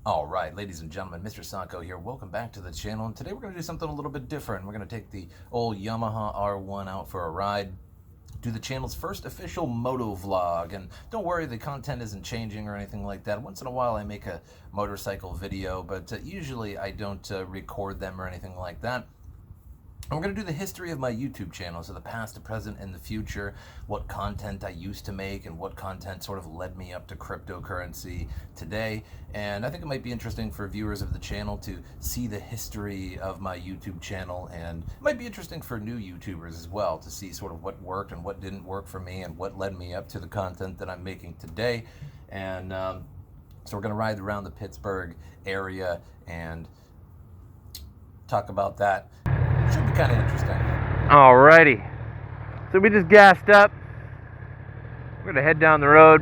Alright, ladies and gentlemen, MrSotko here. Welcome back to the channel, and today we're going to do something a little bit different. We're going to take the old Yamaha R1 out for a ride, do the channel's first official moto vlog, and don't worry, the content isn't changing or anything like that. Once in a while I make a motorcycle video, but usually I don't record them or anything like that. And we're going to do the history of my YouTube channel, so the past, the present, and the future, what content I used to make, and what content sort of led me up to cryptocurrency today. And I think it might be interesting for viewers of the channel to see the history of my YouTube channel, and it might be interesting for new YouTubers as well to see sort of what worked and what didn't work for me, and what led me up to the content that I'm making today. And so we're going to ride around the Pittsburgh area and talk about that. Should be kind of interesting. Alrighty, so we just gassed up. We're gonna head down the road.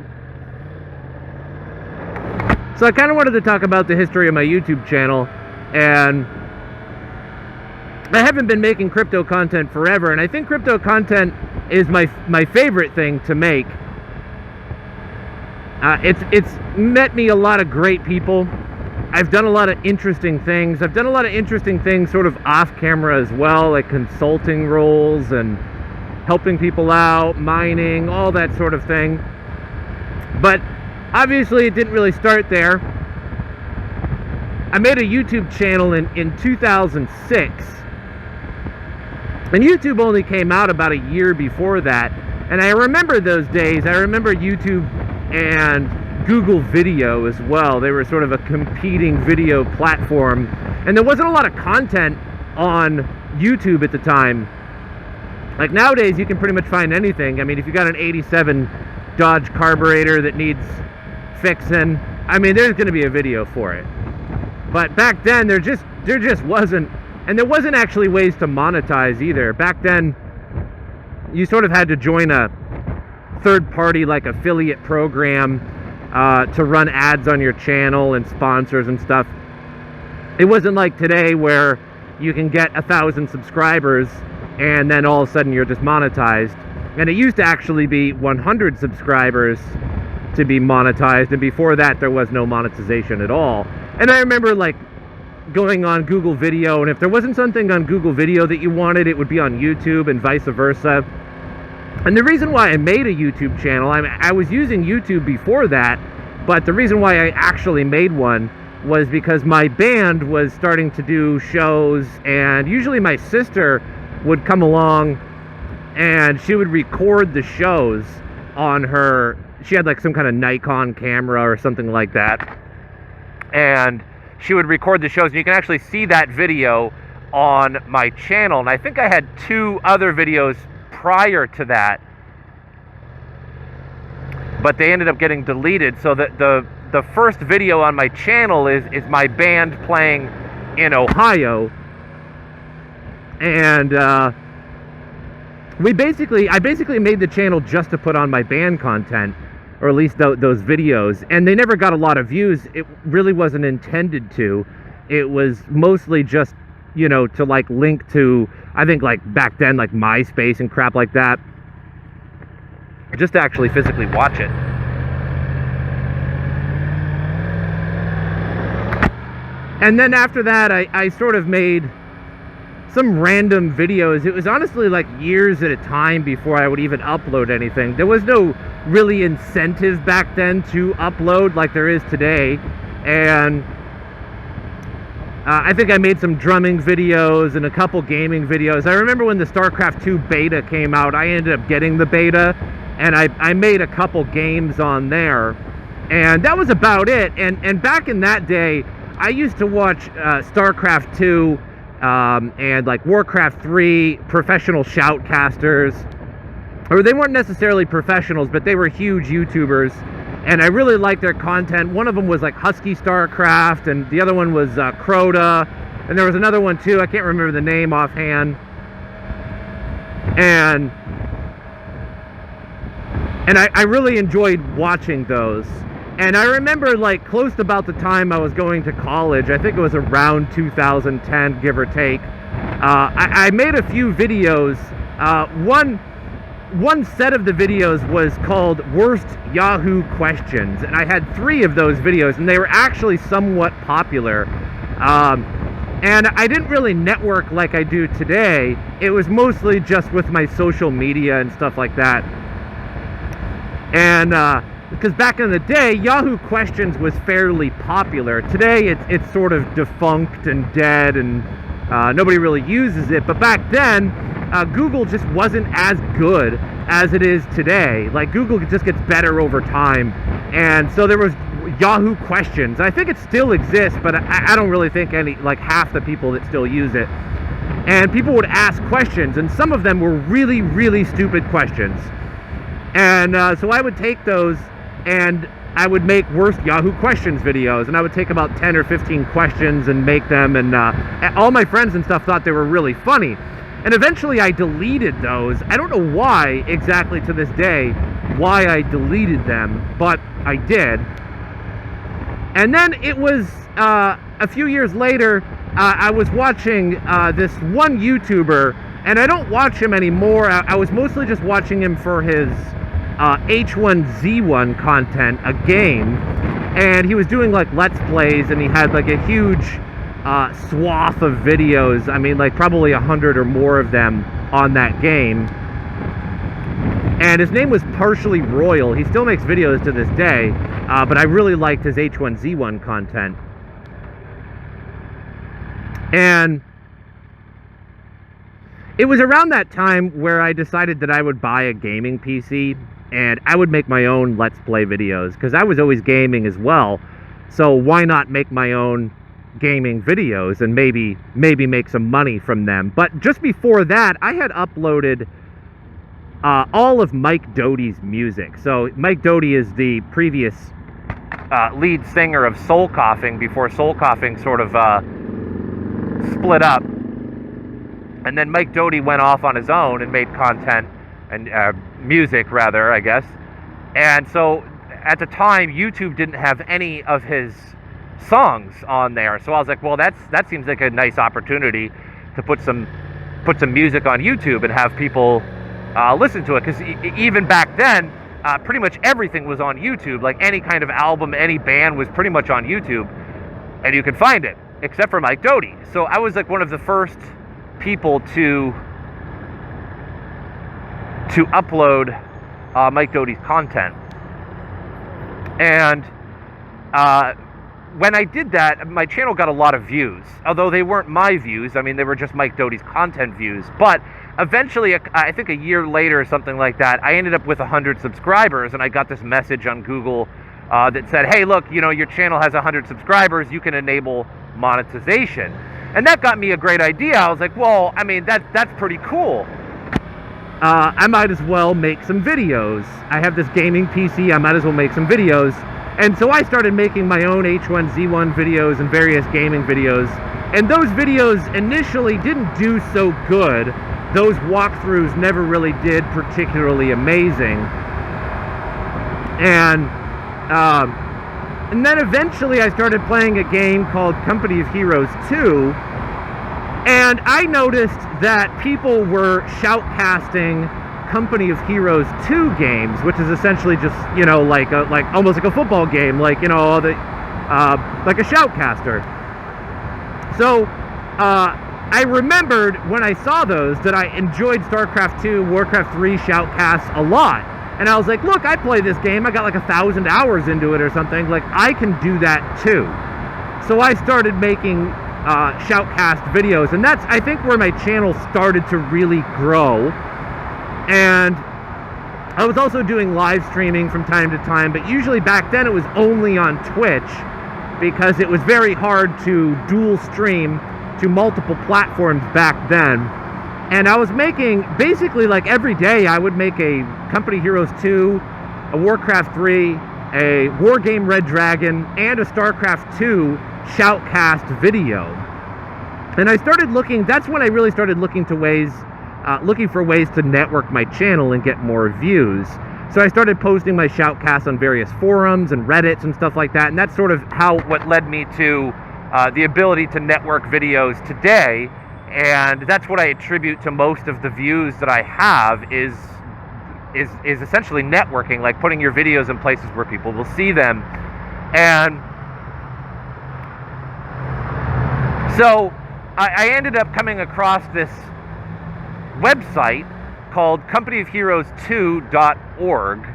So I kind of wanted to talk about the history of my YouTube channel, and I haven't been making crypto content forever, and I think crypto content is my favorite thing to make. It's met me a lot of great people. I've done a lot of interesting things. I've done a lot of interesting things sort of off camera as well, like consulting roles and helping people out, mining, all that sort of thing. But obviously it didn't really start there. I made a YouTube channel in 2006. And YouTube only came out about a year before that. And I remember those days. I remember YouTube and Google Video as well. They were sort of a competing video platform, and there wasn't a lot of content on YouTube at the time. Like nowadays you can pretty much find anything. I mean, if you got an 87 Dodge carburetor that needs fixing, I mean, there's going to be a video for it. But back then there just wasn't, and there wasn't actually ways to monetize either. Back then you sort of had to join a third party like affiliate program to run ads on your channel and sponsors and stuff. It wasn't like today where you can get 1,000 subscribers and then all of a sudden you're just monetized. And it used to actually be 100 subscribers to be monetized, and before that there was no monetization at all. And I remember like going on Google Video, and if there wasn't something on Google Video that you wanted, it would be on YouTube and vice versa. And the reason why I made a YouTube channel, I was using YouTube before that, but the reason why I actually made one was because my band was starting to do shows, and usually my sister would come along and she would record the shows on her, she had like some kind of Nikon camera or something like that, and she would record the shows, and you can actually see that video on my channel. And I think I had 2 other videos prior to that, but they ended up getting deleted. So that the first video on my channel is my band playing in Ohio, and I basically made the channel just to put on my band content, or at least those videos, and they never got a lot of views. It really wasn't intended to. It was mostly just, you know, to like link to, I think like back then, like MySpace and crap like that, just to actually physically watch it. And then after that, I sort of made some random videos. It was honestly like years at a time before I would even upload anything. There was no really incentive back then to upload like there is today. And I think I made some drumming videos and a couple gaming videos. I remember when the StarCraft 2 beta came out, I ended up getting the beta, and I made a couple games on there. And that was about it. And back in that day, I used to watch StarCraft 2 and like Warcraft 3 professional shoutcasters. Or they weren't necessarily professionals, but they were huge YouTubers. And I really liked their content. One of them was like Husky StarCraft, and the other one was Crota, and there was another one too, I can't remember the name offhand. And I really enjoyed watching those. And I remember like close to about the time I was going to college, I think it was around 2010, give or take, I made a few videos. One one set of the videos was called Worst Yahoo Questions, and I had 3 of those videos, and they were actually somewhat popular. And I didn't really network like I do today. It was mostly just with my social media and stuff like that. And because back in the day, Yahoo Questions was fairly popular. Today, it's sort of defunct and dead, and nobody really uses it. But back then, Google just wasn't as good as it is today. Like, Google just gets better over time. And so there was Yahoo Questions. I think it still exists, but I don't really think half the people that still use it. And people would ask questions, and some of them were really, really stupid questions. And so I would take those and I would make Worst Yahoo Questions videos, and I would take about 10 or 15 questions and make them, and all my friends and stuff thought they were really funny. And eventually I deleted those. I don't know why exactly to this day, why I deleted them, but I did. And then it was a few years later, I was watching this one YouTuber, and I don't watch him anymore. I was mostly just watching him for his H1Z1 content, a game, and he was doing like Let's Plays, and he had like a huge swath of videos. I mean, like probably 100 or more of them on that game. And his name was Partially Royal. He still makes videos to this day, but I really liked his H1Z1 content. And it was around that time where I decided that I would buy a gaming PC, and I would make my own Let's Play videos, because I was always gaming as well. So why not make my own gaming videos and maybe make some money from them? But just before that, I had uploaded all of Mike Doty's music. So Mike Doty is the previous lead singer of Soul Coughing, before Soul Coughing sort of split up. And then Mike Doty went off on his own and made content, and music rather, I guess. And so at the time, YouTube didn't have any of his songs on there. So I was like, well, that seems like a nice opportunity to put some music on YouTube and have people listen to it. Because even back then, pretty much everything was on YouTube. Like any kind of album, any band was pretty much on YouTube, and you could find it, except for Mike Doty. So I was like one of the first people to upload Mike Doty's content. And when I did that, my channel got a lot of views, although they weren't my views. I mean, they were just Mike Doty's content views. But eventually, I think a year later or something like that, I ended up with 100 subscribers, and I got this message on Google that said, hey, look, your channel has 100 subscribers, you can enable monetization. And that got me a great idea. I was like, well, I mean, that's pretty cool. I might as well make some videos. I have this gaming PC, I might as well make some videos. And so I started making my own H1Z1 videos and various gaming videos. And those videos initially didn't do so good. Those walkthroughs never really did particularly amazing. And then eventually I started playing a game called Company of Heroes 2. And I noticed that people were shoutcasting Company of Heroes 2 games, which is essentially just, like almost like a football game, like a shoutcaster. So I remembered when I saw those that I enjoyed StarCraft 2, Warcraft 3 shoutcasts a lot. And I was like, look, I play this game, I got like 1,000 hours into it or something, like I can do that too. So I started making shoutcast videos, and that's, I think, where my channel started to really grow. And I was also doing live streaming from time to time, but usually back then it was only on Twitch, because it was very hard to dual stream to multiple platforms back then. And I was making, basically like every day, I would make a Company Heroes 2, a Warcraft 3, a Wargame Red Dragon, and a StarCraft 2 shoutcast video. And I started looking, that's when I really started looking for ways to network my channel and get more views. So I started posting my shoutcasts on various forums and Reddits and stuff like that, and that's sort of what led me to the ability to network videos today. And that's what I attribute to most of the views that I have, is is essentially networking, like putting your videos in places where people will see them. And so I ended up coming across this website called companyofheroes2.org,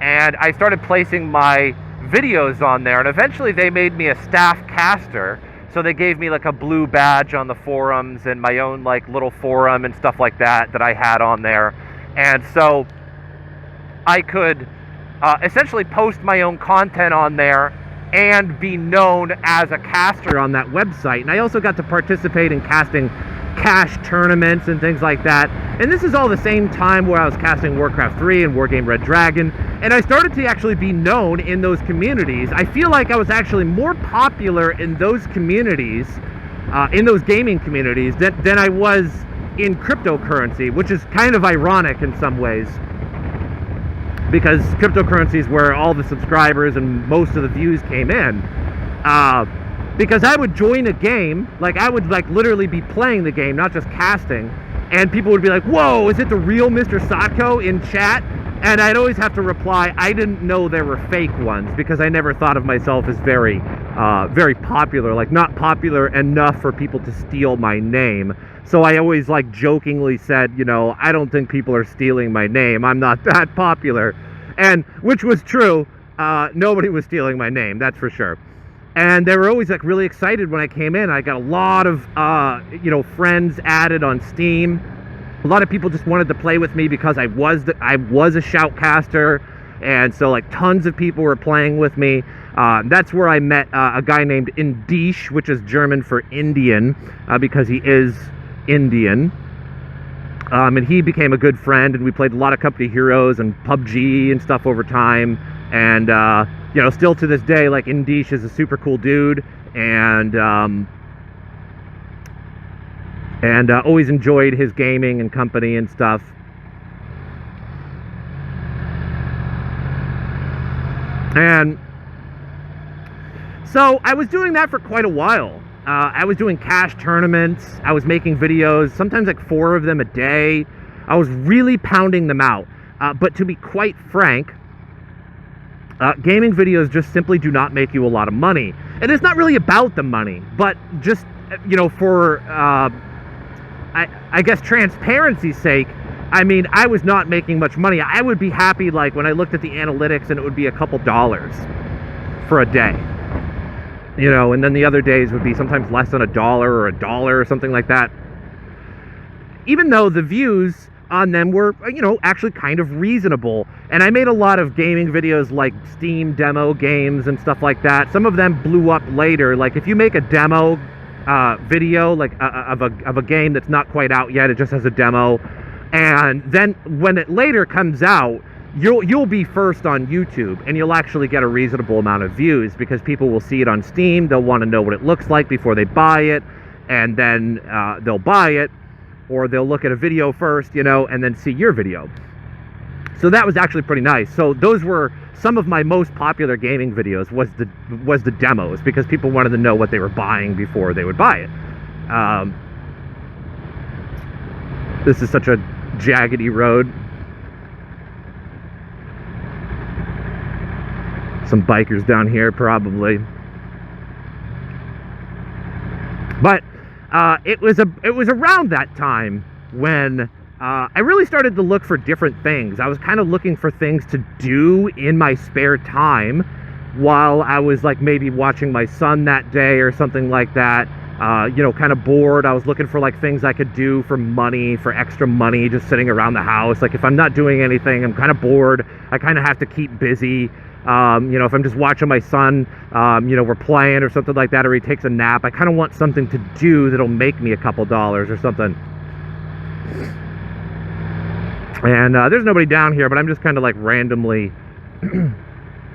and I started placing my videos on there, and eventually they made me a staff caster. So they gave me like a blue badge on the forums and my own like little forum and stuff like that I had on there. And so I could essentially post my own content on there and be known as a caster on that website. And I also got to participate in casting cash tournaments and things like that. And this is all the same time where I was casting Warcraft 3 and Wargame Red Dragon. And I started to actually be known in those communities. I feel like I was actually more popular in those communities, in those gaming communities, than I was in cryptocurrency, which is kind of ironic in some ways, because cryptocurrency is where all the subscribers and most of the views came in. Because I would join a game, like I would like literally be playing the game, not just casting, and people would be like, "Whoa, is it the real MrSotko?" in chat? And I'd always have to reply, I didn't know there were fake ones, because I never thought of myself as very popular, like not popular enough for people to steal my name. So I always like jokingly said, you know, I don't think people are stealing my name. I'm not that popular. And which was true. Nobody was stealing my name, that's for sure. And they were always like really excited when I came in. I got a lot of friends added on Steam. A lot of people just wanted to play with me because I was a shoutcaster, and so like tons of people were playing with me. That's where I met a guy named Indish, which is German for Indian, because he is Indian. And he became a good friend, and we played a lot of Company Heroes and PUBG and stuff over time. And still to this day, like Indish is a super cool dude, and always enjoyed his gaming and company and stuff. And so I was doing that for quite a while. I was doing cash tournaments. I was making videos, sometimes like 4 of them a day. I was really pounding them out. But to be quite frank, gaming videos just simply do not make you a lot of money. And it's not really about the money, but just, for... I guess transparency's sake, I mean, I was not making much money. I would be happy, like, when I looked at the analytics and it would be a couple dollars for a day. And then the other days would be sometimes less than $1 or $1 or something like that. Even though the views on them were, actually kind of reasonable. And I made a lot of gaming videos like Steam demo games and stuff like that. Some of them blew up later. Like, if you make a demo video like of a game that's not quite out yet, it just has a demo, and then when it later comes out, you'll be first on YouTube, and you'll actually get a reasonable amount of views, because people will see it on Steam, they'll want to know what it looks like before they buy it, and then they'll buy it, or they'll look at a video first, and then see your video. So that was actually pretty nice. So those were some of my most popular gaming videos, was the demos, because people wanted to know what they were buying before they would buy it. This is such a jaggedy road. Some bikers down here probably. But it was around that time when I really started to look for different things. I was kind of looking for things to do in my spare time while I was like maybe watching my son that day or something like that. Kind of bored. I was looking for like things I could do for money, for extra money, just sitting around the house. Like if I'm not doing anything, I'm kind of bored. I kind of have to keep busy. If I'm just watching my son, we're playing or something like that, or he takes a nap, I kind of want something to do that'll make me a couple dollars or something. And there's nobody down here, but I'm just kind of like randomly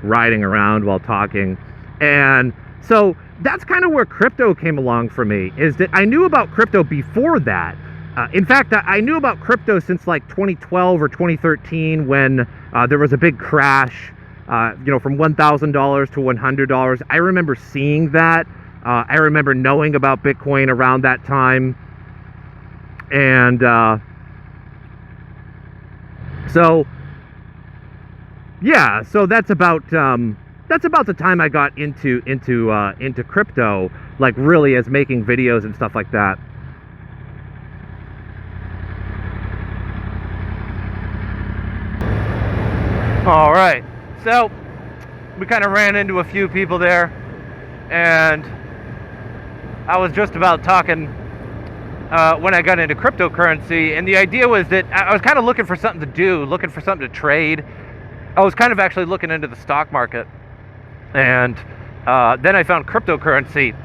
riding around while talking. And so that's kind of where crypto came along for me, is that I knew about crypto before that. In fact, I knew about crypto since like 2012 or 2013 when there was a big crash, from $1,000 to $100. I remember seeing that. I remember knowing about Bitcoin around that time. And so yeah, so that's about the time I got into crypto, like really as making videos and stuff like that. All right, so we kind of ran into a few people there, and I was just about talking when I got into cryptocurrency, and the idea was that I was kind of looking for something to do, looking for something to trade. I was kind of actually looking into the stock market, and then I found cryptocurrency,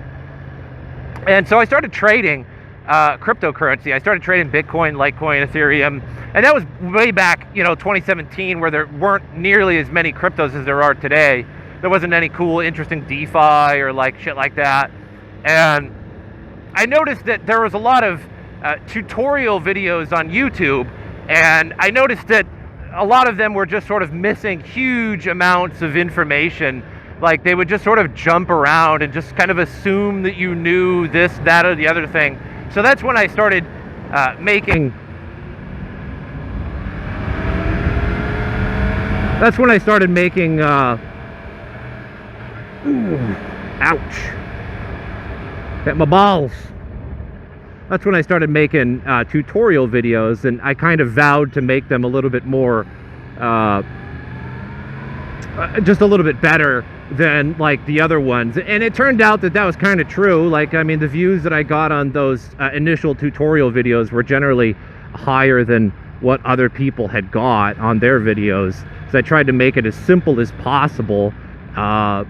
and so I started trading cryptocurrency. I started trading Bitcoin, Litecoin, Ethereum, and that was way back, 2017, where there weren't nearly as many cryptos as there are today. There wasn't any cool, interesting DeFi or like shit like that, and I noticed that there was a lot of tutorial videos on YouTube, and I noticed that a lot of them were just sort of missing huge amounts of information. Like they would just sort of jump around and just kind of assume that you knew this, that, or the other thing. So that's when I started making ooh, ouch, hit my balls. That's when I started making tutorial videos, and I kind of vowed to make them a little bit more, just a little bit better than like the other ones. And it turned out that that was kind of true. Like, I mean, the views that I got on those initial tutorial videos were generally higher than what other people had got on their videos. So I tried to make it as simple as possible, and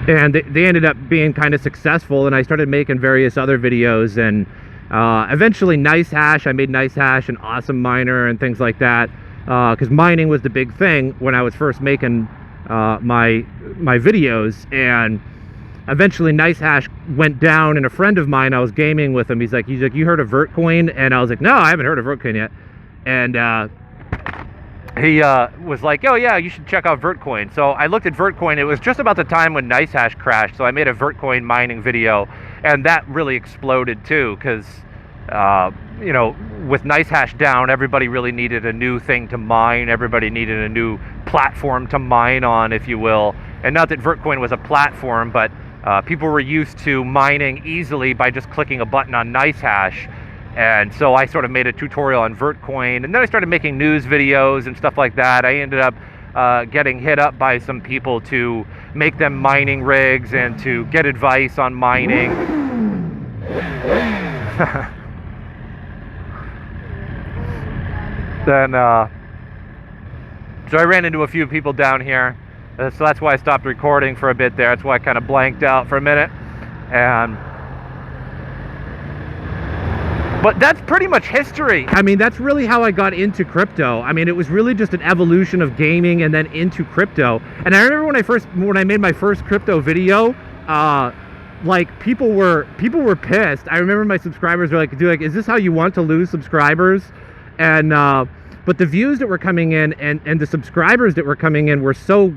they ended up being kind of successful, and I started making various other videos, and eventually NiceHash, I made NiceHash an awesome miner and things like that, because mining was the big thing when I was first making my videos. And eventually NiceHash went down, and a friend of mine, I was gaming with him, he's like, you heard of Vertcoin? And I was like, no, I haven't heard of Vertcoin yet. And he was like, oh yeah, you should check out Vertcoin. So I looked at Vertcoin. It was just about the time when NiceHash crashed, so I made a Vertcoin mining video, and that really exploded too, because with NiceHash down, everybody really needed a new thing to mine. Everybody needed a new platform to mine on, if you will. And not that Vertcoin was a platform, but people were used to mining easily by just clicking a button on NiceHash. And so I sort of made a tutorial on Vertcoin, and then I started making news videos and stuff like that. I ended up getting hit up by some people to make them mining rigs and to get advice on mining. Then, so I ran into a few people down here. So that's why I stopped recording for a bit there. That's why I kind of blanked out for a minute. But that's pretty much history. I mean, that's really how I got into crypto. I mean, it was really just an evolution of gaming and then into crypto. And I remember when I made my first crypto video, like people were pissed. I remember my subscribers were like, dude, like, is this how you want to lose subscribers? And but the views that were coming in and the subscribers that were coming in were so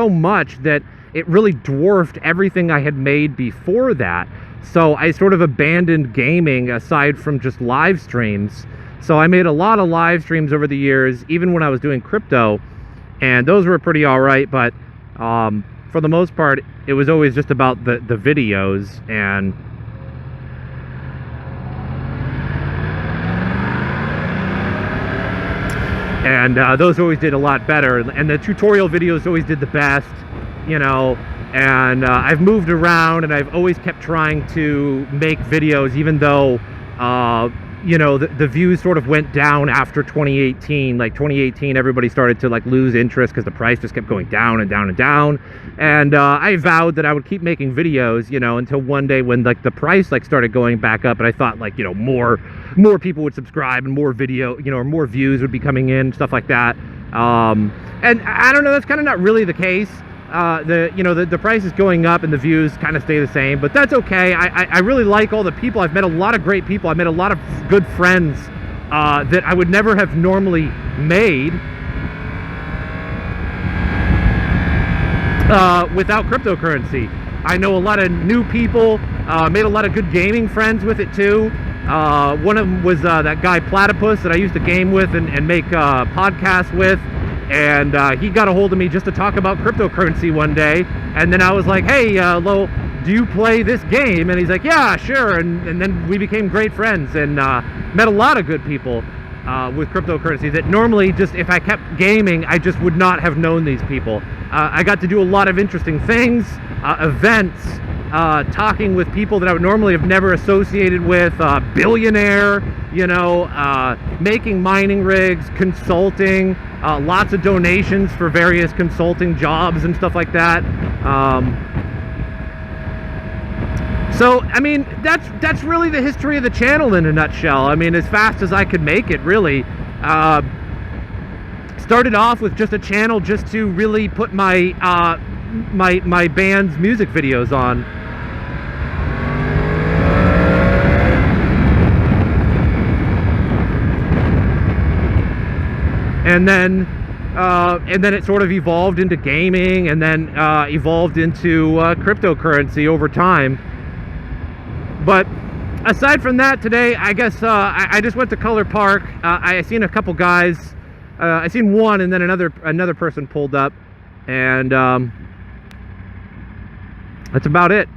much that it really dwarfed everything I had made before that. So I sort of abandoned gaming aside from just live streams. So I made a lot of live streams over the years, even when I was doing crypto, and those were pretty all right. But for the most part, it was always just about the videos, and those always did a lot better. And the tutorial videos always did the best, And I've moved around, and I've always kept trying to make videos, even though, the views sort of went down after 2018. Like 2018, everybody started to like lose interest because the price just kept going down and down and down. And I vowed that I would keep making videos, until one day when like the price like started going back up, and I thought like, more people would subscribe and more video, or more views would be coming in, stuff like that. And I don't know, that's kind of not really the case. The price is going up and the views kind of stay the same, but that's okay. I really like all the people. I've met a lot of great people. I've met a lot of good friends that I would never have normally made without cryptocurrency. I know a lot of new people, made a lot of good gaming friends with it too. One of them was that guy Platypus that I used to game with and make podcasts with, and he got a hold of me just to talk about cryptocurrency one day, and then I was like, hey, Lowell, do you play this game? And he's like, yeah, sure. And then we became great friends and met a lot of good people with cryptocurrency that normally, just if I kept gaming, I just would not have known these people. I got to do a lot of interesting things, events, talking with people that I would normally have never associated with, billionaire, you know, making mining rigs, consulting, lots of donations for various consulting jobs and stuff like that. So, I mean, that's really the history of the channel in a nutshell. I mean, as fast as I could make it, really. Started off with just a channel just to really put my my band's music videos on. And then it sort of evolved into gaming, and then evolved into cryptocurrency over time. But aside from that, today, I guess I just went to Color Park. I seen a couple guys. I seen one, and then another person pulled up, and that's about it.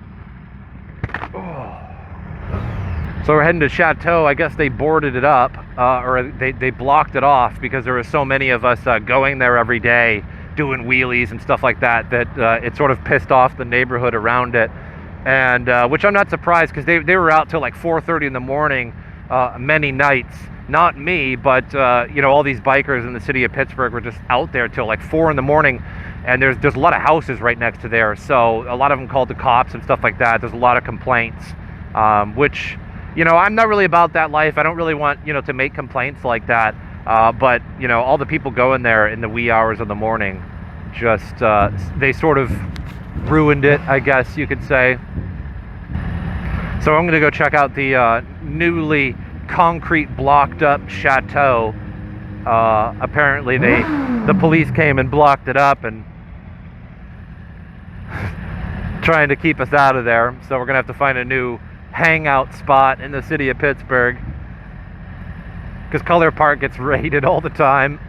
So we're heading to Chateau. I guess they boarded it up, or they blocked it off because there were so many of us going there every day, doing wheelies and stuff like that, that it sort of pissed off the neighborhood around it. And which I'm not surprised, because they were out till like 4:30 in the morning many nights. Not me, but you know, all these bikers in the city of Pittsburgh were just out there till like 4 in the morning. And there's a lot of houses right next to there, so a lot of them called the cops and stuff like that. There's a lot of complaints, which, you know, I'm not really about that life. I don't really want, you know, to make complaints like that. But, you know, all the people going there in the wee hours of the morning, just, they sort of ruined it, I guess you could say. So I'm going to go check out the newly concrete blocked up Chateau. Apparently the police came and blocked it up and trying to keep us out of there. So we're going to have to find a new hangout spot in the city of Pittsburgh, because Color Park gets raided all the time.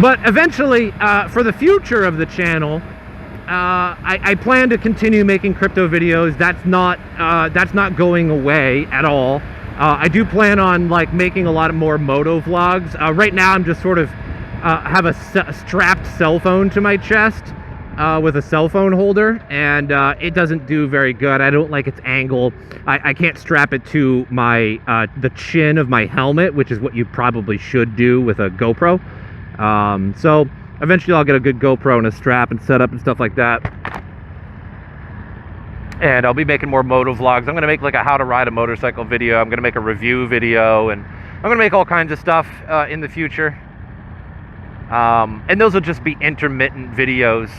But eventually, for the future of the channel, I plan to continue making crypto videos. That's not going away at all. I do plan on like making a lot more moto vlogs. Right now, I'm just sort of have a strapped cell phone to my chest with a cell phone holder, and it doesn't do very good. I don't like its angle. I can't strap it to my the chin of my helmet, which is what you probably should do with a GoPro. So eventually I'll get a good GoPro and a strap and setup and stuff like that. And I'll be making more moto vlogs. I'm going to make like a how to ride a motorcycle video. I'm going to make a review video, and I'm going to make all kinds of stuff in the future. And those will just be intermittent videos.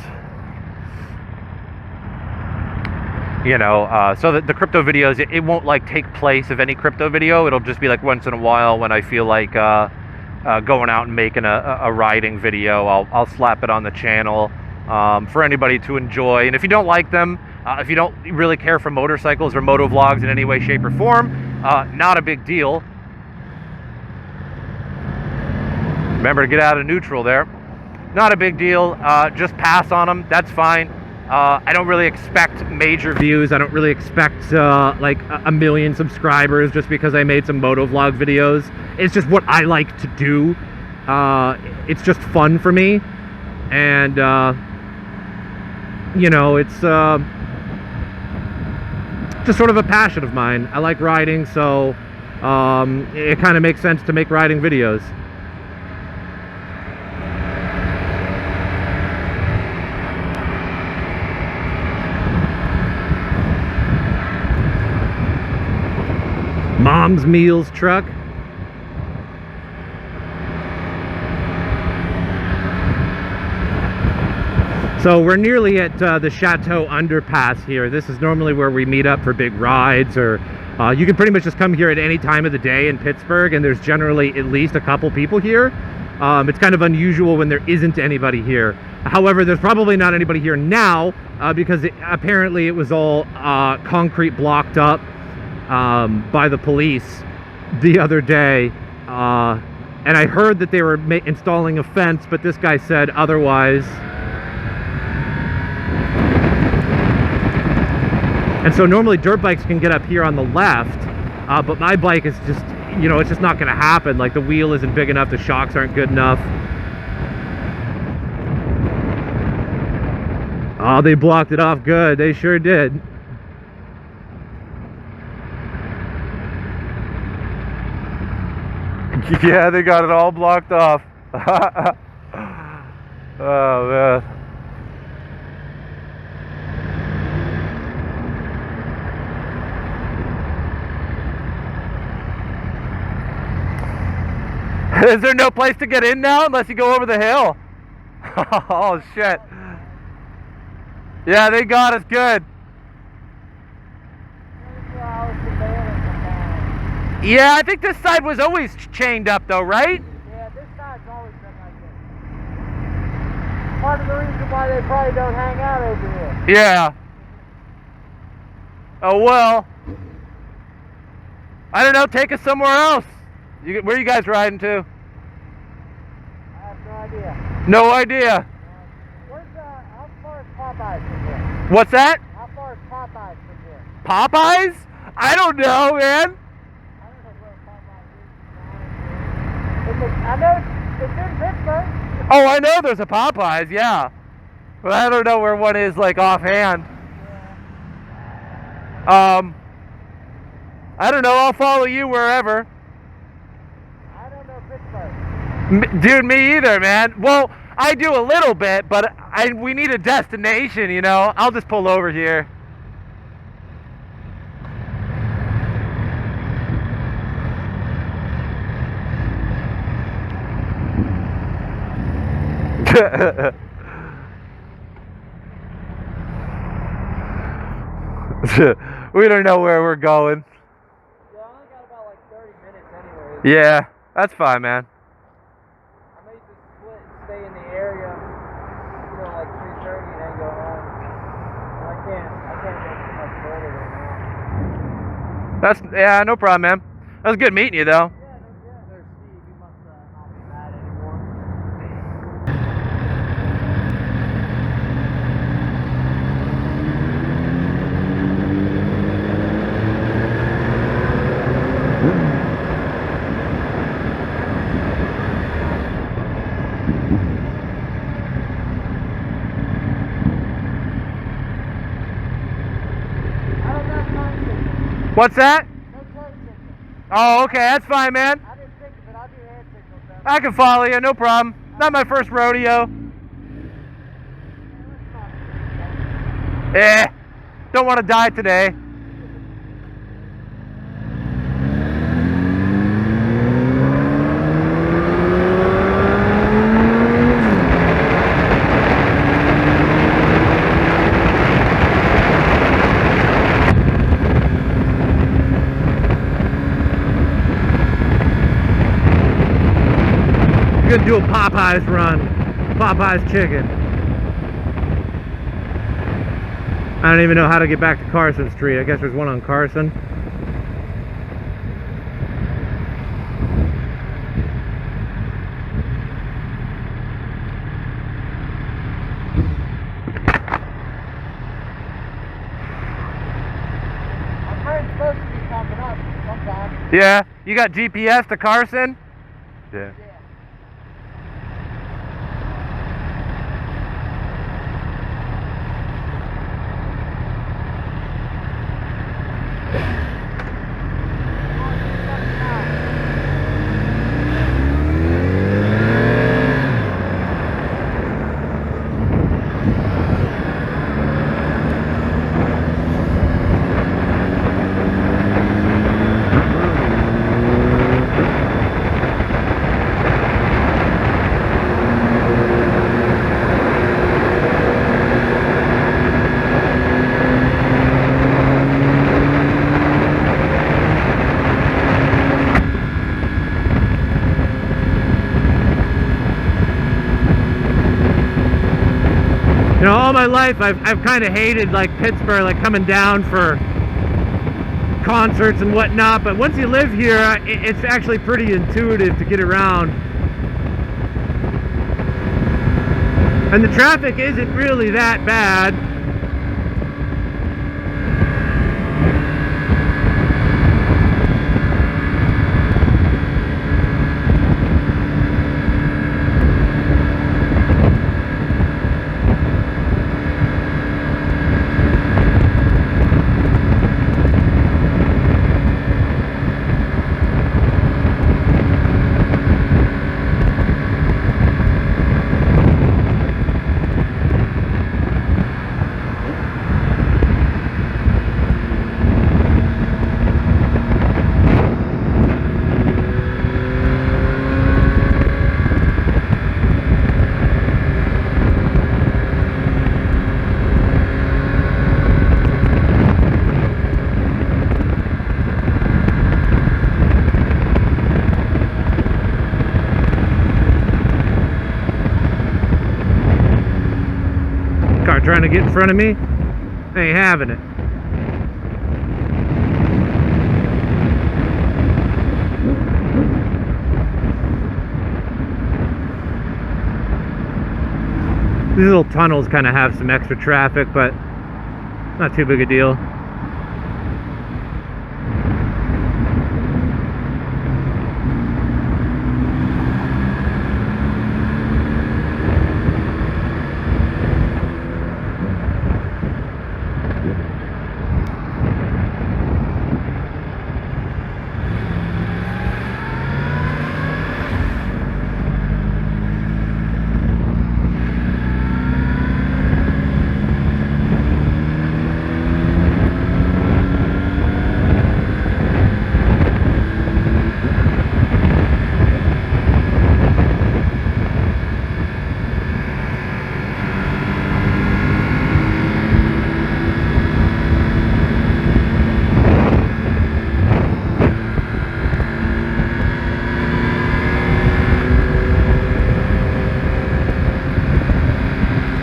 You know, so that the crypto videos, it won't like take place of any crypto video. It'll just be like once in a while when I feel like going out and making a riding video. I'll slap it on the channel for anybody to enjoy. And if you don't like them, if you don't really care for motorcycles or moto vlogs in any way, shape, or form, not a big deal. Remember to get out of neutral there. Not a big deal. Just pass on them. That's fine. I don't really expect major views. I don't really expect like a million subscribers just because I made some moto vlog videos. It's just what I like to do. It's just fun for me, and you know, it's just sort of a passion of mine. I like riding, so it kind of makes sense to make riding videos. Mom's Meals truck. So we're nearly at the Chateau underpass here. This is normally where we meet up for big rides, or you can pretty much just come here at any time of the day in Pittsburgh, and there's generally at least a couple people here. It's kind of unusual when there isn't anybody here. However, there's probably not anybody here now because apparently it was all concrete blocked up by the police the other day. And I heard that they were installing a fence, but this guy said otherwise. And so normally dirt bikes can get up here on the left, but my bike is just, you know, it's just not going to happen. Like, the wheel isn't big enough, the shocks aren't good enough. Oh, they blocked it off good. They sure did. Yeah, they got it all blocked off. Oh, man. Is there no place to get in now unless you go over the hill? Oh, shit. Yeah, they got us good. Yeah, I think this side was always chained up though, right? Yeah, this side's always been like this. Part of the reason why they probably don't hang out over here. Yeah. Oh, well. I don't know, take us somewhere else. Where are you guys riding to? I have no idea. No idea. How far is Popeyes from here? What's that? How far is Popeyes from here? Popeyes? I don't know, man. I don't know where Popeyes is. I know it's in Pittsburgh. Oh, I know there's a Popeyes, yeah. But I don't know where one is, like, offhand. Yeah. I don't know, I'll follow you wherever. I don't know Pittsburgh. Dude, me either, man. Well, I do a little bit, but we need a destination, you know. I'll just pull over here. We don't know where we're going. Yeah, I only got about like 30 minutes anyways. Yeah, that's fine, man. I may just split and stay in the area until like 3:30 and then go home. I can't go too much further right now. Yeah, no problem, man. That was good meeting you, though. Yeah, there's Steve. He must not be mad anymore. What's that? No turn signal. Oh, okay, that's fine, man. I didn't think of it. I'll do hand signals then. I can follow you, no problem. Not my first rodeo. Don't want to die today. Gonna do a Popeyes run. Popeyes chicken. I don't even know how to get back to Carson Street. I guess there's one on Carson. My friend's supposed to be coming up sometime. Yeah, you got GPS to Carson? Yeah. Yeah. You know, all my life I've kind of hated like Pittsburgh, like coming down for concerts and whatnot, but once you live here, it's actually pretty intuitive to get around. And the traffic isn't really that bad. Trying to get in front of me, ain't having it. These little tunnels kind of have some extra traffic, but not too big a deal.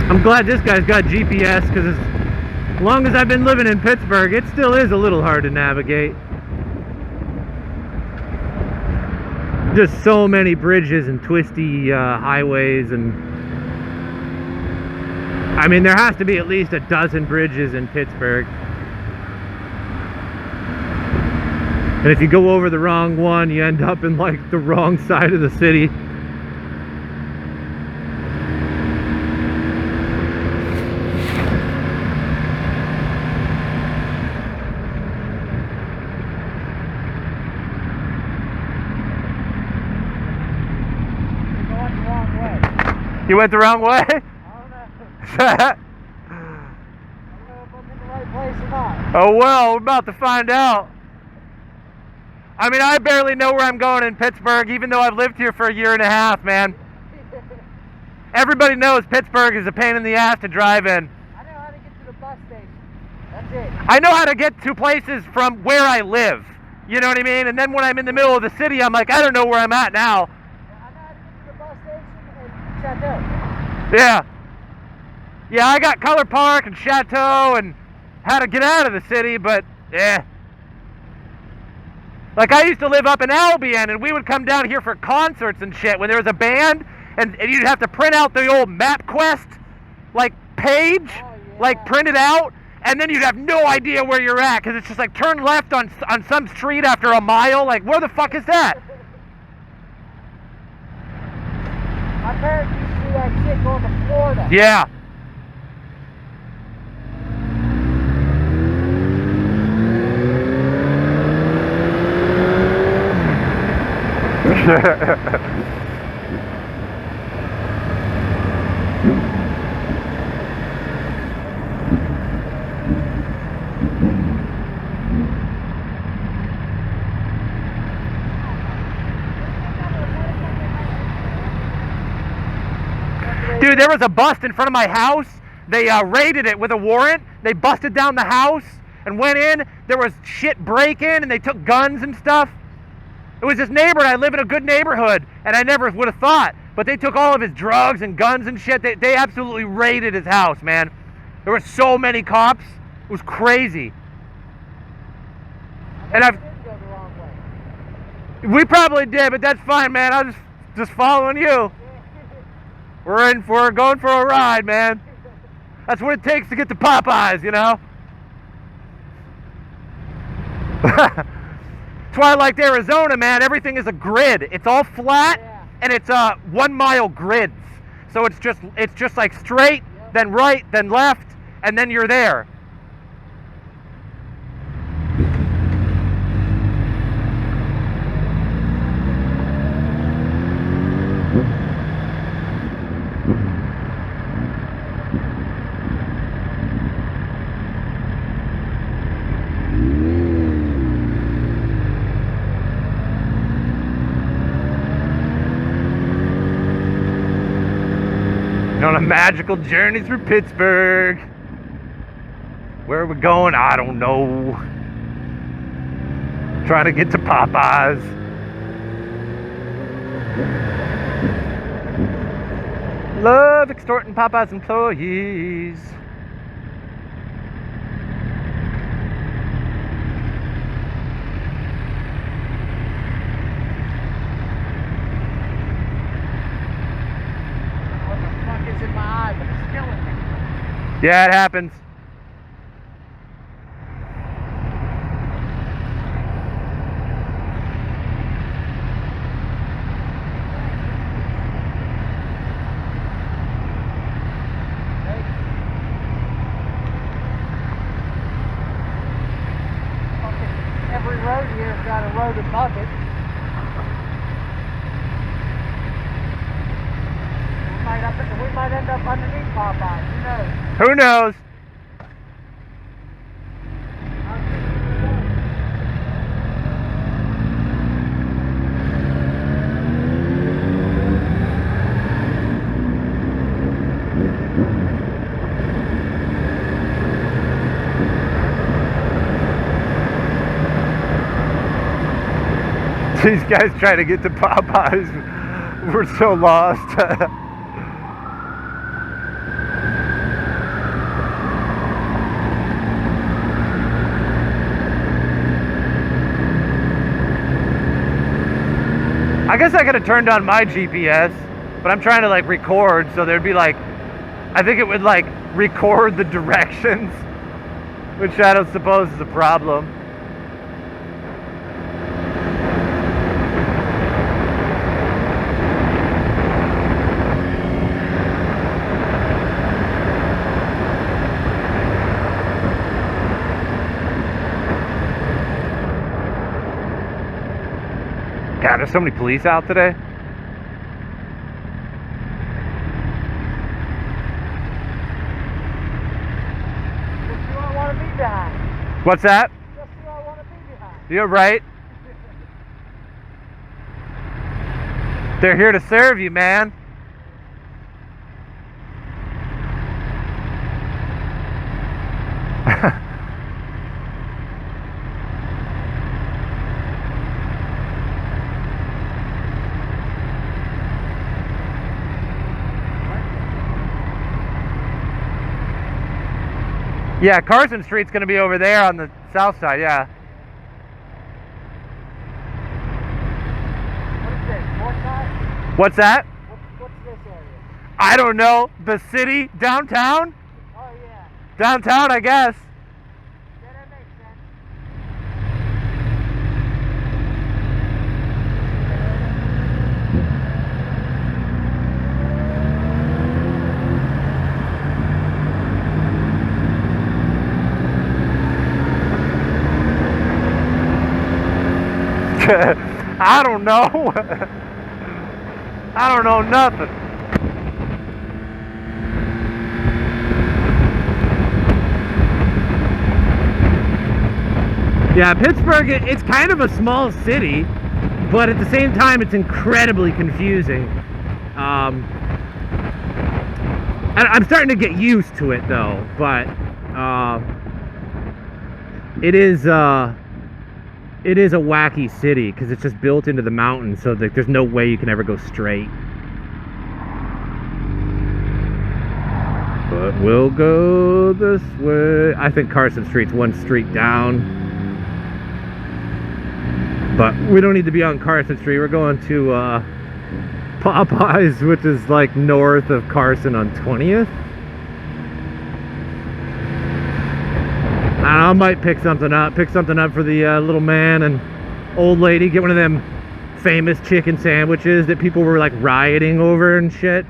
I'm glad this guy's got GPS, because as long as I've been living in Pittsburgh, it still is a little hard to navigate. Just so many bridges and twisty highways, and I mean, there has to be at least a dozen bridges in Pittsburgh. And if you go over the wrong one, you end up in like the wrong side of the city. You went the wrong way? I don't know. I don't know if I'm in the right place or not. Oh well, we're about to find out. I mean, I barely know where I'm going in Pittsburgh, even though I've lived here for a year and a half, man. Everybody knows Pittsburgh is a pain in the ass to drive in. I know how to get to the bus station. That's it. I know how to get to places from where I live. You know what I mean? And then when I'm in the middle of the city, I'm like, I don't know where I'm at now. I know how to get to the bus station and Chateau. Yeah. Yeah, I got Color Park and Chateau and how to get out of the city, but yeah. Like, I used to live up in Albion, and we would come down here for concerts and shit when there was a band, and you'd have to print out the old MapQuest, like, page, Oh, yeah. like, print it out, and then you'd have no idea where you're at, because it's just like, turn left on some street after a mile. Like, where the fuck is that? My parents used to do that shit going to Florida. Yeah. Dude, there was a bust in front of my house. They raided it with a warrant. They busted down the house and went in. There was shit breaking, and they took guns and stuff. It was this neighborhood. I live in a good neighborhood, and I never would have thought. But they took all of his drugs and guns and shit. They absolutely raided his house, man. There were so many cops. It was crazy. And didn't go the wrong way. we probably did, but that's fine, man. I was just following you. We're going for a ride, man. That's what it takes to get to Popeyes, you know? That's why I liked Arizona, man. Everything is a grid. It's all flat, and it's 1 mile grids. So it's just like straight, then right, then left, and then you're there. On a magical journey through Pittsburgh. Where are we going? I don't know. Trying to get to Popeyes. Love extorting Popeyes employees. In my eye, but it's killing me. Yeah, it happens. Every road here has got a road of buckets. We might end up underneath Popeye. Who knows? Who knows? These guys trying to get to Popeyes. We're so lost. I guess I could have turned on my GPS, but I'm trying to like record, so there'd be like, I think it would like record the directions, which I don't suppose is a problem. God, there's so many police out today. Just who I want to be behind. What's that? Just who I want to be behind. You're right. They're here to serve you, man. Yeah, Carson Street's going to be over there on the south side, yeah. What is this? North side? What's that? What's this area? I don't know. The city? Downtown? Oh, yeah. Downtown, I guess. Yeah, that makes sense. I don't know. I don't know nothing. Yeah, Pittsburgh, it's kind of a small city, but at the same time, it's incredibly confusing. I'm starting to get used to it, though, but it is a wacky city because it's just built into the mountains, so there's no way you can ever go straight. but we'll go this way. I think Carson Street's one street down. But we don't need to be on Carson Street. We're going to Popeyes, which is like north of Carson on 20th. I might pick something up for the little man and old lady. Get one of them famous chicken sandwiches that people were like rioting over and shit.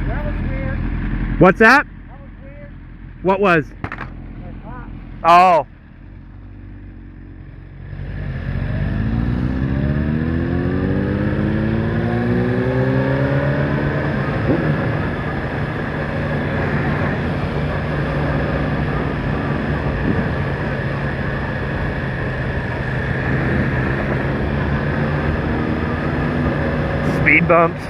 That was weird. What's that? That was weird. What was? Like hot. Oh. Speed bumps.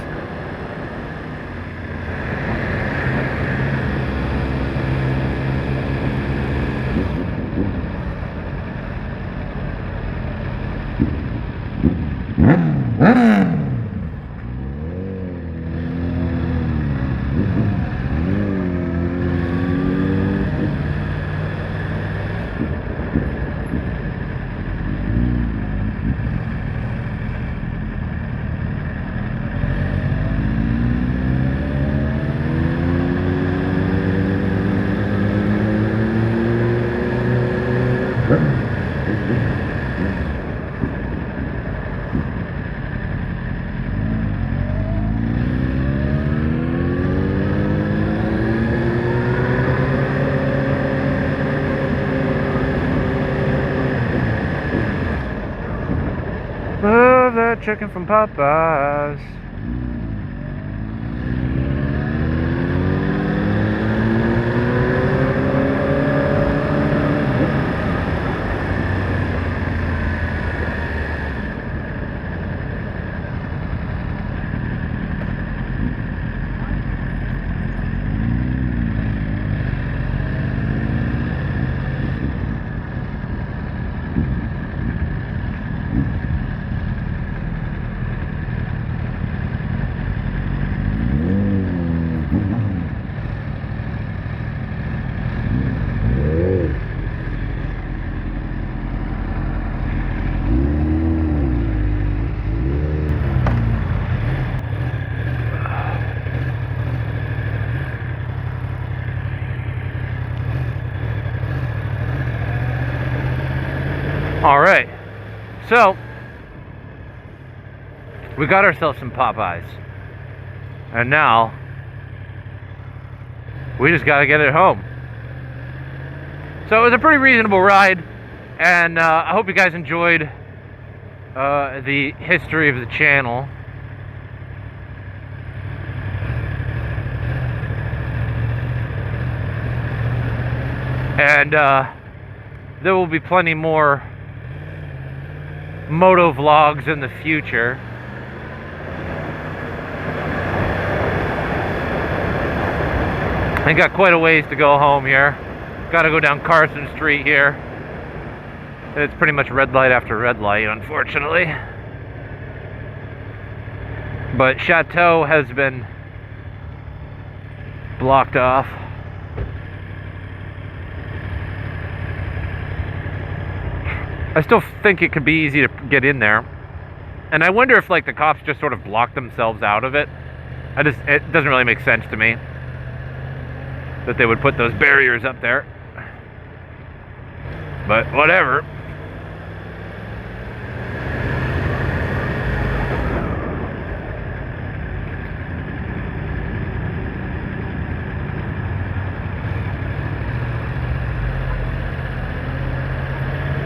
Love that chicken from Popeyes. All right, so we got ourselves some Popeyes, and now we just got to get it home. So it was a pretty reasonable ride, and I hope you guys enjoyed the history of the channel. And there will be plenty more moto vlogs in the future. I got quite a ways to go home here. Got to go down Carson Street here. It's pretty much red light after red light, unfortunately. But Chateau has been blocked off. I still think it could be easy to get in there. And I wonder if like the cops just sort of blocked themselves out of it. It doesn't really make sense to me that they would put those barriers up there. But whatever.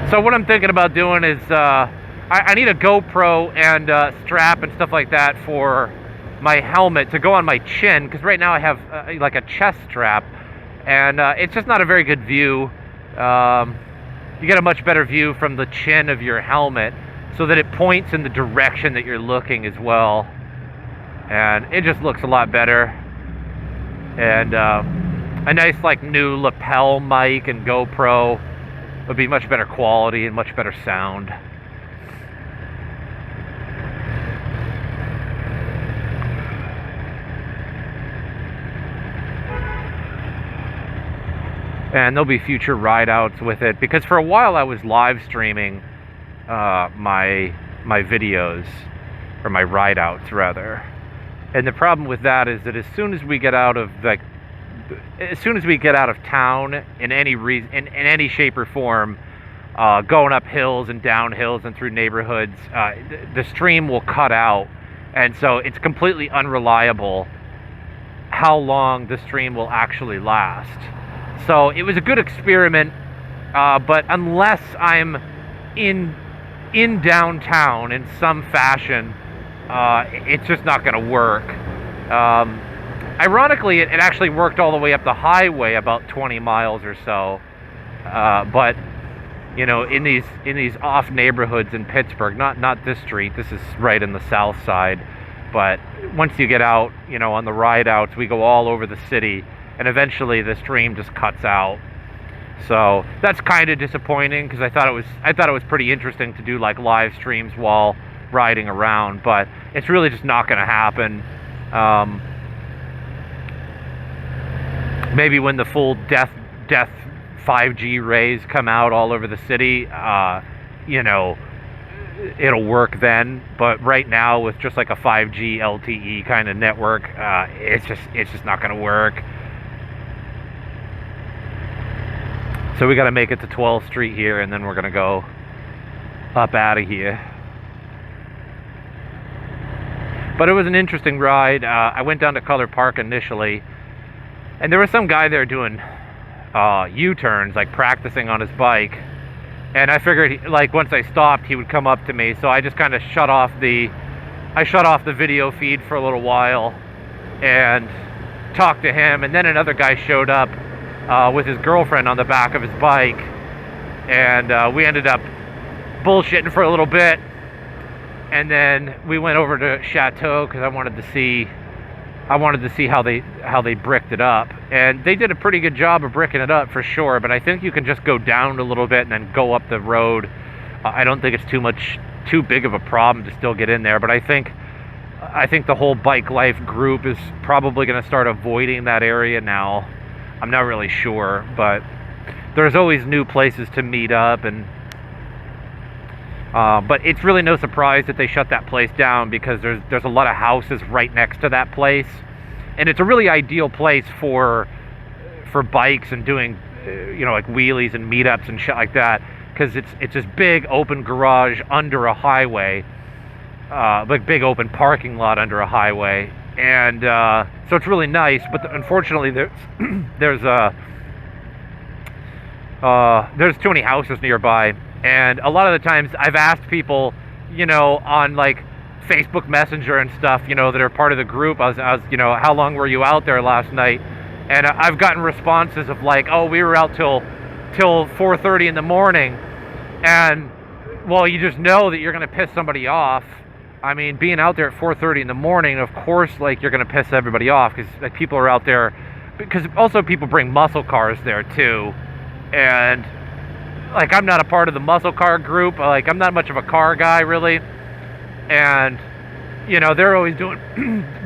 So what I'm thinking about doing is I need a GoPro and strap and stuff like that for my helmet to go on my chin, because right now I have like a chest strap, and it's just not a very good view. You get a much better view from the chin of your helmet, so that it points in the direction that you're looking as well, and it just looks a lot better. And a nice like new lapel mic and GoPro would be much better quality and much better sound. and there'll be future ride outs with it, because for a while I was live streaming my videos, or my ride outs rather. And the problem with that is that as soon as we get out of town in any shape or form, going up hills and down hills and through neighborhoods, the stream will cut out, and so it's completely unreliable how long the stream will actually last. So it was a good experiment, but unless I'm in downtown in some fashion, it's just not going to work. Ironically, it actually worked all the way up the highway, about 20 miles or so, but you know, in these off neighborhoods in Pittsburgh, not this street, this is right in the south side, but once you get out, you know, on the ride outs, we go all over the city, and eventually the stream just cuts out. So that's kind of disappointing, because I thought it was pretty interesting to do like live streams while riding around, but it's really just not going to happen. Maybe when the full death 5G rays come out all over the city, you know, it'll work then. But right now, with just like a 5G LTE kind of network, it's just not going to work. So we got to make it to 12th Street here, and then we're going to go up out of here. But it was an interesting ride. I went down to Color Park initially, and there was some guy there doing U-turns, like practicing on his bike. And I figured, like, once I stopped, he would come up to me. So I just kind of shut off the video feed for a little while and talked to him. And then another guy showed up with his girlfriend on the back of his bike, and we ended up bullshitting for a little bit. And then we went over to Chateau because I wanted to see how they bricked it up, and they did a pretty good job of bricking it up for sure. But I think you can just go down a little bit and then go up the road. I don't think it's too big of a problem to still get in there. But I think the whole Bike Life group is probably going to start avoiding that area now. I'm not really sure, but there's always new places to meet up, and but it's really no surprise that they shut that place down, because there's a lot of houses right next to that place, and it's a really ideal place for bikes and doing you know, like wheelies and meetups and shit like that, because it's this big open garage under a highway, like big open parking lot under a highway, and so it's really nice. But unfortunately, there's too many houses nearby. And a lot of the times I've asked people, you know, on like Facebook Messenger and stuff, you know, that are part of the group, I was you know, how long were you out there last night? And I've gotten responses of like, oh, we were out till 4:30 in the morning. And well, you just know that you're going to piss somebody off. I mean, being out there at 4:30 in the morning, of course, like, you're going to piss everybody off, because like people are out there, because also people bring muscle cars there too. And like, I'm not a part of the muscle car group. Like, I'm not much of a car guy, really. And, you know, they're always doing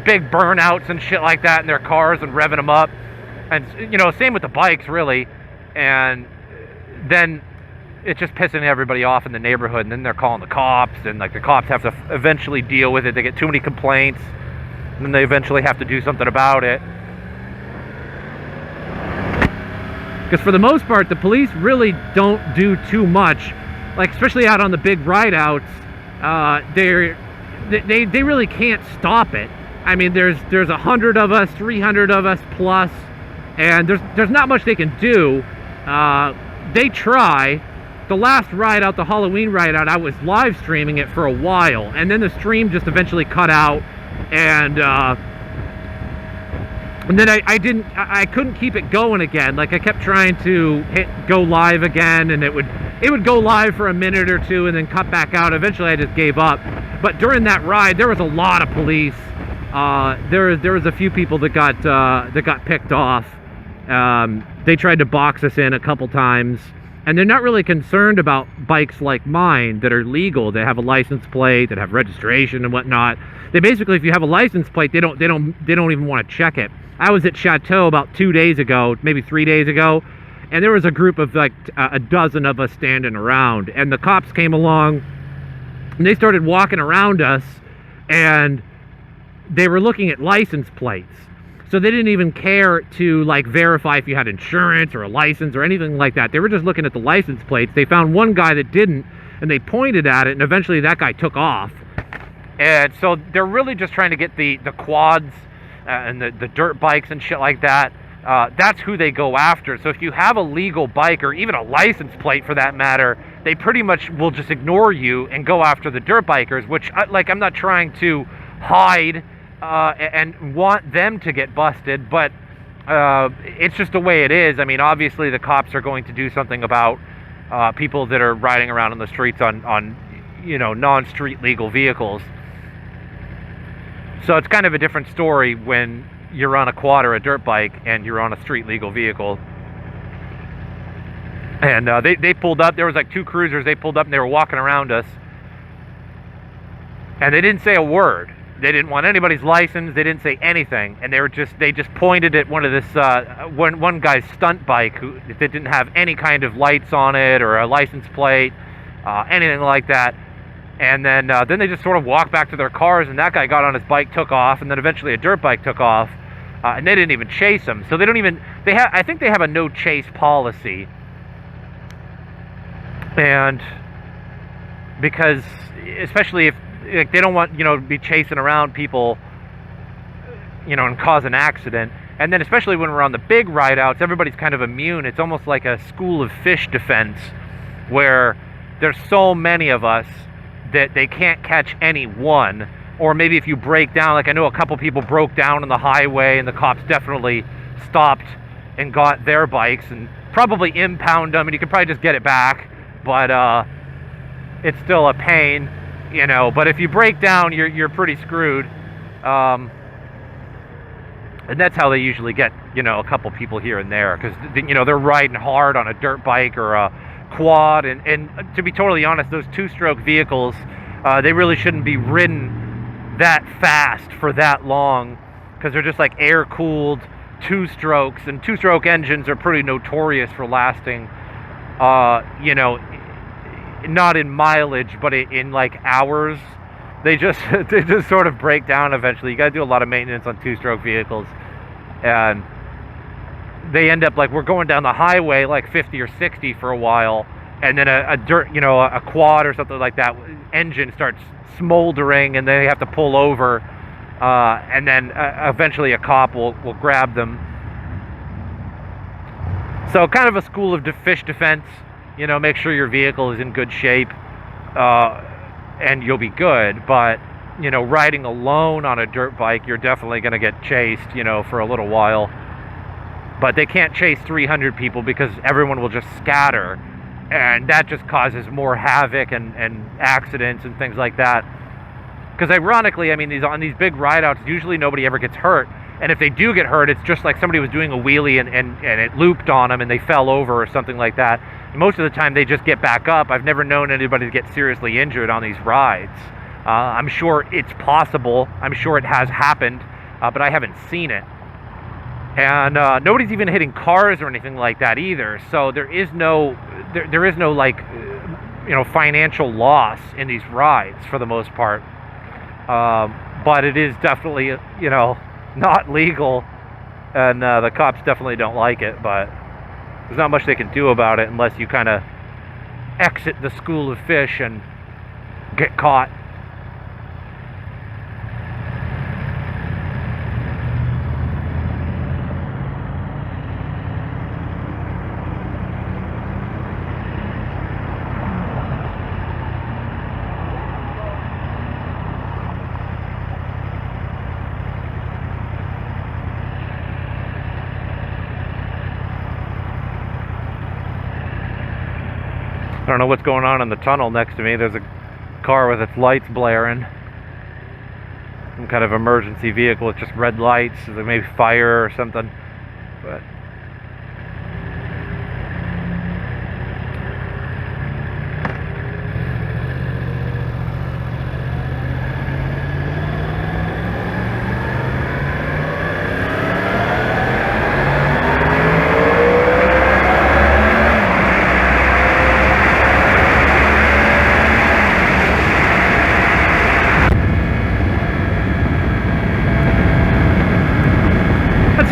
big burnouts and shit like that in their cars and revving them up. And, you know, same with the bikes, really. And then it's just pissing everybody off in the neighborhood. And then they're calling the cops. And, like, the cops have to eventually deal with it. They get too many complaints. And then they eventually have to do something about it. Because for the most part, the police really don't do too much, like especially out on the big ride outs. They really can't stop it. I mean, there's 100 of us, 300 of us plus, and there's not much they can do. They try. The last ride out, the Halloween ride out, I was live streaming it for a while, and then the stream just eventually cut out, and then I couldn't keep it going again. Like, I kept trying to hit go live again, and it would go live for a minute or two and then cut back out. Eventually I just gave up. But during that ride, there was a lot of police. There was a few people that got picked off. They tried to box us in a couple times, and they're not really concerned about bikes like mine that are legal, that have a license plate, that have registration and whatnot. They basically, if you have a license plate, they don't even want to check it. I was at Chateau about 2 days ago, maybe 3 days ago, and there was a group of like a dozen of us standing around, and the cops came along and they started walking around us, and they were looking at license plates. So they didn't even care to like verify if you had insurance or a license or anything like that. They were just looking at the license plates. They found one guy that didn't, and they pointed at it, and eventually that guy took off. And so they're really just trying to get the quads and the dirt bikes and shit like that. That's who they go after. So if you have a legal bike, or even a license plate for that matter, they pretty much will just ignore you and go after the dirt bikers, which I'm not trying to hide and want them to get busted, but it's just the way it is. I mean, obviously the cops are going to do something about people that are riding around on the streets on you know, non-street legal vehicles. So it's kind of a different story when you're on a quad or a dirt bike and you're on a street legal vehicle. And they pulled up. There was like 2 cruisers. They pulled up and they were walking around us, and they didn't say a word. They didn't want anybody's license. They didn't say anything, and they just pointed at one of this one guy's stunt bike that didn't have any kind of lights on it or a license plate, anything like that. And then they just sort of walked back to their cars, and that guy got on his bike, took off, and then eventually a dirt bike took off, and they didn't even chase him. So they don't even, I think they have a no chase policy. And because, especially if like, they don't want, you know, to be chasing around people, you know, and cause an accident. And then especially when we're on the big ride outs, everybody's kind of immune. It's almost like a school of fish defense, where there's so many of us that they can't catch any one. Or maybe if you break down, like I know a couple people broke down on the highway, and the cops definitely stopped and got their bikes and probably impound them, and you could probably just get it back, but it's still a pain, you know. But if you break down, you're pretty screwed, and that's how they usually get, you know, a couple people here and there, because, you know, they're riding hard on a dirt bike or a quad, and to be totally honest, those 2-stroke vehicles, they really shouldn't be ridden that fast for that long, because they're just like air-cooled 2-strokes, and 2-stroke engines are pretty notorious for lasting, you know, not in mileage, but in like hours. They just sort of break down eventually. You got to do a lot of maintenance on 2-stroke vehicles, and they end up like, we're going down the highway like 50 or 60 for a while, and then a dirt, you know, a quad or something like that engine starts smoldering, and they have to pull over, and then eventually a cop will grab them. So kind of a school of fish defense, you know, make sure your vehicle is in good shape, and you'll be good. But, you know, riding alone on a dirt bike, you're definitely going to get chased, you know, for a little while. But they can't chase 300 people, because everyone will just scatter, and that just causes more havoc and accidents and things like that. Because ironically, I mean, on these big ride outs, usually nobody ever gets hurt, and if they do get hurt, it's just like somebody was doing a wheelie and it looped on them and they fell over or something like that. And most of the time they just get back up. I've never known anybody to get seriously injured on these rides. I'm sure it's possible, I'm sure it has happened, but I haven't seen it. And nobody's even hitting cars or anything like that either. So there is no like, you know, financial loss in these rides for the most part. But it is definitely, you know, not legal, and the cops definitely don't like it. But there's not much they can do about it unless you kind of exit the school of fish and get caught. I don't know what's going on in the tunnel next to me. There's a car with its lights blaring. Some kind of emergency vehicle with just red lights. There may be fire or something. But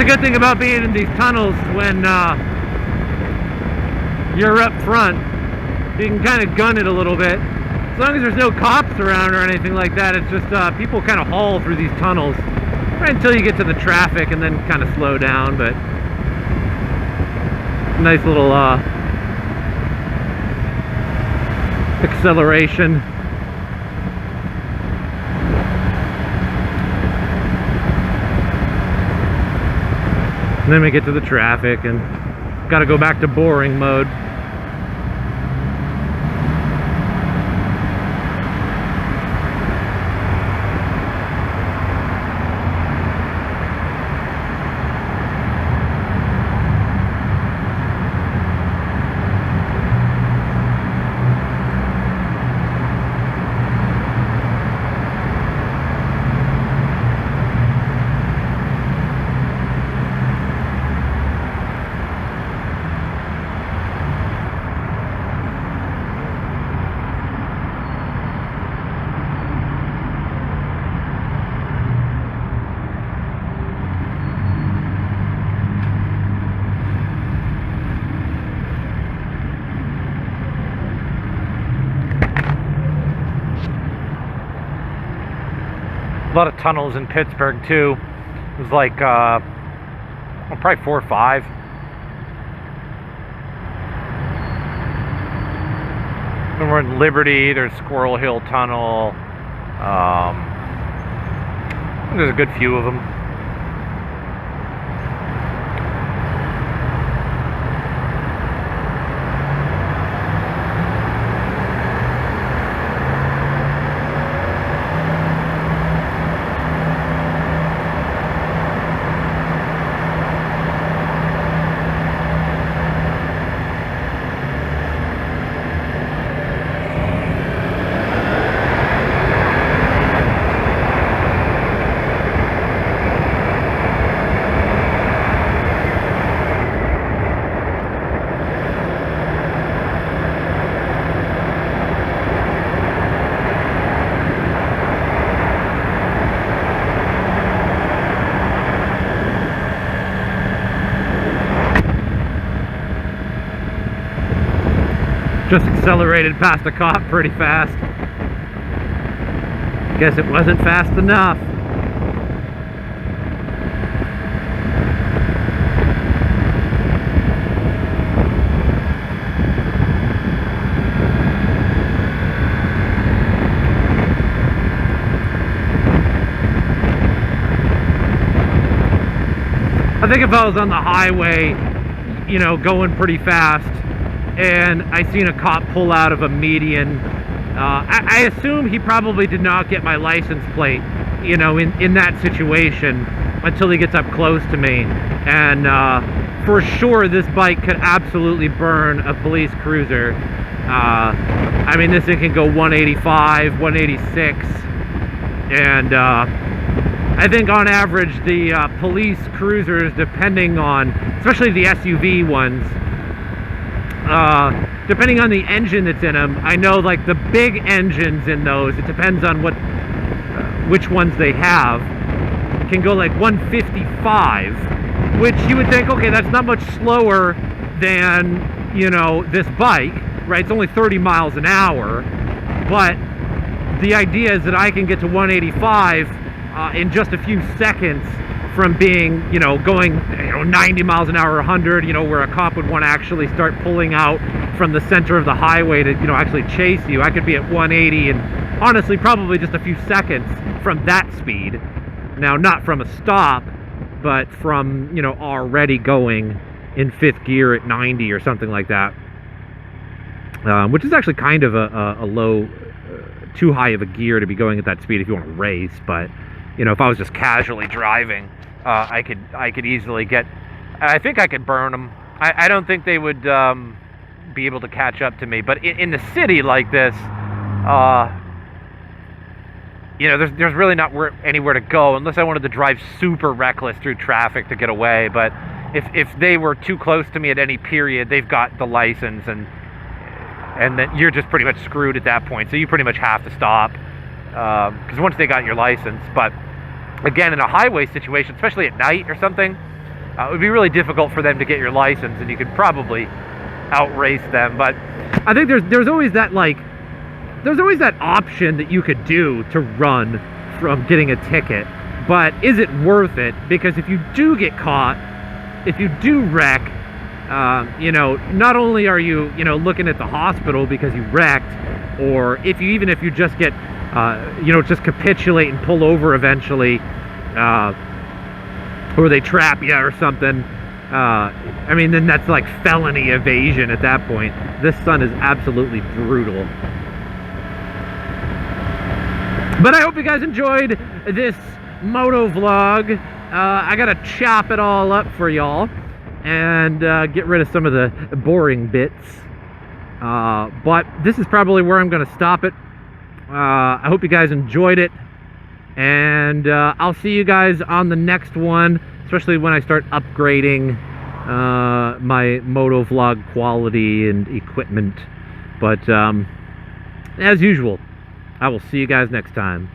the good thing about being in these tunnels when you're up front. You can kind of gun it a little bit. As long as there's no cops around or anything like that, it's just people kind of haul through these tunnels right until you get to the traffic and then kind of slow down. But nice little acceleration. And then we get to the traffic and got to go back to boring mode. A lot of tunnels in Pittsburgh too. It was like well, probably 4 or 5. When we're in Liberty, there's Squirrel Hill Tunnel. There's a good few of them. Just accelerated past a cop pretty fast. Guess it wasn't fast enough. I think if I was on the highway, you know, going pretty fast, and I seen a cop pull out of a median, I assume he probably did not get my license plate, you know, in that situation until he gets up close to me. And for sure, this bike could absolutely burn a police cruiser. I mean, this thing can go 185, 186, and I think on average the police cruisers, depending on, especially the SUV ones, depending on the engine that's in them, I know like the big engines in those, it depends on what which ones they have, can go like 155, which you would think, okay, that's not much slower than, you know, this bike, right? It's only 30 miles an hour, but the idea is that I can get to 185 in just a few seconds from being, you know, going, you know, 90 miles an hour, 100, you know, where a cop would want to actually start pulling out from the center of the highway to, you know, actually chase you. I could be at 180 and honestly probably just a few seconds from that speed. Now, not from a stop, but from, you know, already going in 5th gear at 90 or something like that, which is actually kind of a low, too high of a gear to be going at that speed if you want to race. But, you know, if I was just casually driving, I could easily get, I think I could burn them. I don't think they would be able to catch up to me. But in the city like this, you know, there's really not anywhere to go unless I wanted to drive super reckless through traffic to get away. But if they were too close to me at any period, they've got the license, and then you're just pretty much screwed at that point. So you pretty much have to stop, because once they got your license. But again, in a highway situation, especially at night or something, it would be really difficult for them to get your license, and you could probably outrace them. But I think there's always that, like, there's always that option that you could do to run from getting a ticket. But is it worth it? Because if you do get caught, if you do wreck, you know, not only are you, you know, looking at the hospital because you wrecked, or even if you just get, you know, just capitulate and pull over eventually, or they trap you or something. I mean, then that's like felony evasion at that point. This sun is absolutely brutal. But I hope you guys enjoyed this moto vlog. I gotta chop it all up for y'all and get rid of some of the boring bits. But this is probably where I'm gonna stop it. I hope you guys enjoyed it, and I'll see you guys on the next one, especially when I start upgrading my moto vlog quality and equipment. But as usual, I will see you guys next time.